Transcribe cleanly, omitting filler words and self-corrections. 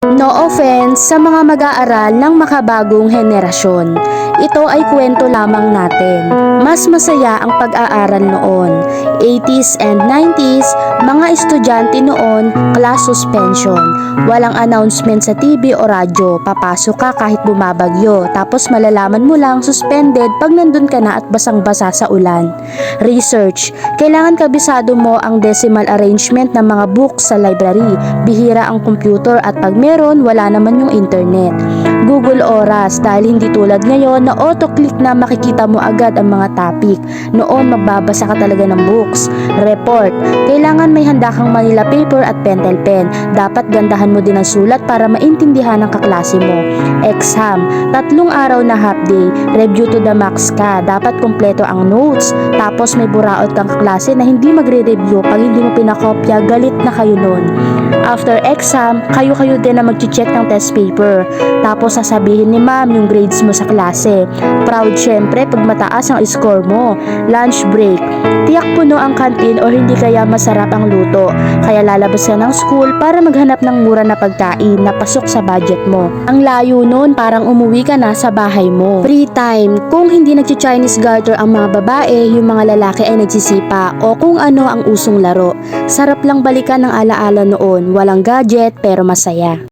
No offense sa mga mag-aaral ng makabagong henerasyon. Ito ay kwento lamang natin. Mas masaya ang pag-aaral noon. 80s and 90s, mga estudyante noon, class suspension. Walang announcement sa TV o radyo. Papasok ka kahit bumabagyo. Tapos malalaman mo lang suspended pag nandun ka na at basang-basa sa ulan. Research. Kailangan kabisado mo ang decimal arrangement ng mga books sa library. Bihira ang computer at pag meron, wala naman yung internet. Google Oras dahil hindi tulad ngayon na auto-click na makikita mo agad ang mga topic. Noon magbabasa ka talaga ng books. Report. Kailangan may handa kang Manila paper at pentel pen. Dapat gandahan mo din ang sulat para maintindihan ng kaklase mo. Exam. 3 araw na half day. Review to the max ka. Dapat kumpleto ang notes. Tapos may buraot kang kaklase na hindi magre-review. Pag hindi mo pinakopya, galit na kayo nun. After exam, kayo-kayo din na mag-check ng test paper. Tapos sasabihin ni ma'am yung grades mo sa klase. Proud syempre pag mataas ang score mo. Lunch break. Tiyak puno ang kantin o hindi kaya masarap ang luto. Kaya lalabas ka ng school para maghanap ng mura na pagkain na pasok sa budget mo. Ang layo nun, parang umuwi ka na sa bahay mo. Free time. Kung hindi nagchi-Chinese garter ang mga babae, yung mga lalaki ay nagsisipa o kung ano ang usong laro. Sarap lang balikan ng alaala noon. Walang gadget pero masaya.